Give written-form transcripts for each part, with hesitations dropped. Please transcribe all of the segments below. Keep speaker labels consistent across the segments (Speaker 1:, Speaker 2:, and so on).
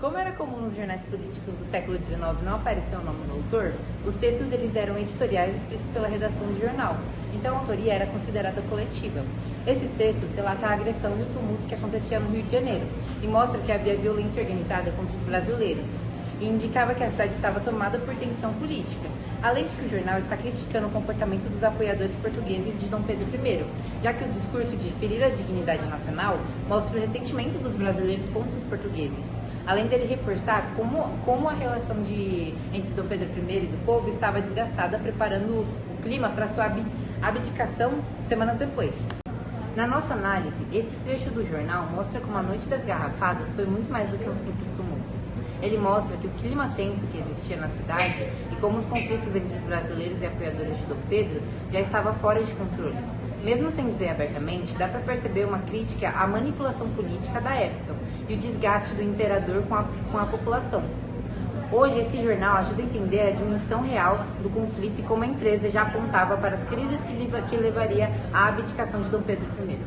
Speaker 1: Como era comum nos jornais políticos do século XIX não aparecer o nome do autor, os textos eles eram editoriais escritos pela redação do jornal, então a autoria era considerada coletiva. Esses textos relatam a agressão e o tumulto que acontecia no Rio de Janeiro e mostram que havia violência organizada contra os brasileiros e indicava que a cidade estava tomada por tensão política. Além de que o jornal está criticando o comportamento dos apoiadores portugueses de Dom Pedro I, já que o discurso de ferir a dignidade nacional mostra o ressentimento dos brasileiros contra os portugueses, além dele reforçar como a relação entre Dom Pedro I e do povo estava desgastada, preparando o clima para sua abdicação semanas depois. Na nossa análise, esse trecho do jornal mostra como a Noite das Garrafadas foi muito mais do que um simples tumulto. Ele mostra que o clima tenso que existia na cidade e como os conflitos entre os brasileiros e apoiadores de Dom Pedro já estava fora de controle. Mesmo sem dizer abertamente, dá para perceber uma crítica à manipulação política da época e o desgaste do imperador com a população. Hoje, esse jornal ajuda a entender a dimensão real do conflito e como a empresa já apontava para as crises que levaria à abdicação de Dom Pedro I.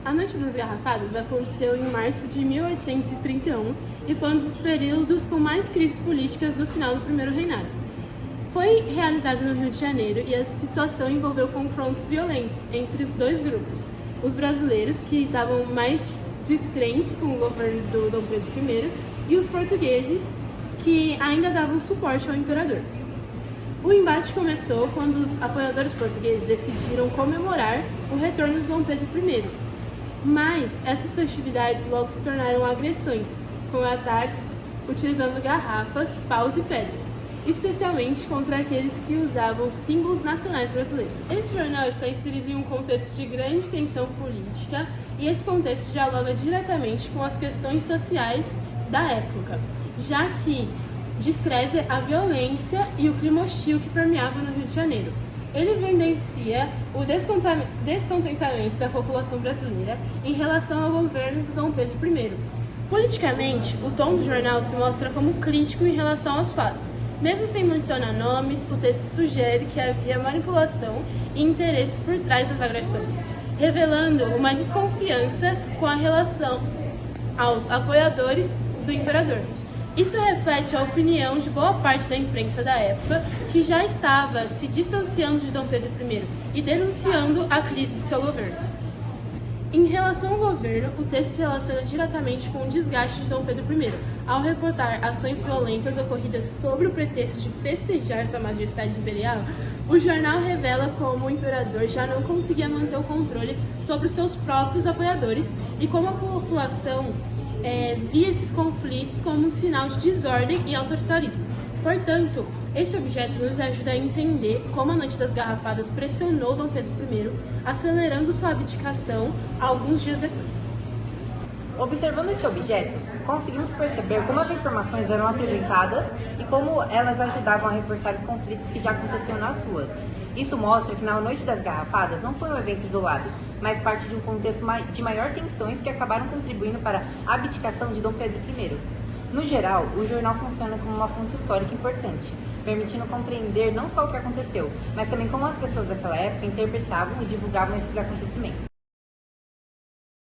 Speaker 2: A Noite das Garrafadas aconteceu em março de 1831 e foi um dos períodos com mais crises políticas no final do primeiro reinado. Foi realizado no Rio de Janeiro e a situação envolveu confrontos violentos entre os dois grupos. Os brasileiros, que estavam mais descrentes com o governo do Dom Pedro I, e os portugueses, que ainda davam suporte ao imperador. O embate começou quando os apoiadores portugueses decidiram comemorar o retorno de Dom Pedro I. Mas essas festividades logo se tornaram agressões, com ataques utilizando garrafas, paus e pedras, especialmente contra aqueles que usavam símbolos nacionais brasileiros. Esse jornal está inserido em um contexto de grande tensão política e esse contexto dialoga diretamente com as questões sociais da época, já que descreve a violência e o clima hostil que permeava no Rio de Janeiro. Ele evidencia o descontentamento da população brasileira em relação ao governo de Dom Pedro I. Politicamente, o tom do jornal se mostra como crítico em relação aos fatos. Mesmo sem mencionar nomes, o texto sugere que havia manipulação e interesses por trás das agressões, revelando uma desconfiança com a relação aos apoiadores do imperador. Isso reflete a opinião de boa parte da imprensa da época, que já estava se distanciando de Dom Pedro I e denunciando a crise de seu governo. Em relação ao governo, o texto se relaciona diretamente com o desgaste de Dom Pedro I, ao reportar ações violentas ocorridas sob o pretexto de festejar sua majestade imperial. O jornal revela como o imperador já não conseguia manter o controle sobre os seus próprios apoiadores e como a população via esses conflitos como um sinal de desordem e autoritarismo. Portanto, esse objeto nos ajuda a entender como a Noite das Garrafadas pressionou Dom Pedro I, acelerando sua abdicação alguns dias depois.
Speaker 1: Observando esse objeto, conseguimos perceber como as informações eram apresentadas e como elas ajudavam a reforçar os conflitos que já aconteciam nas ruas. Isso mostra que na Noite das Garrafadas não foi um evento isolado, mas parte de um contexto de maior tensões que acabaram contribuindo para a abdicação de Dom Pedro I. No geral, o jornal funciona como uma fonte histórica importante, permitindo compreender não só o que aconteceu, mas também como as pessoas daquela época interpretavam e divulgavam esses acontecimentos.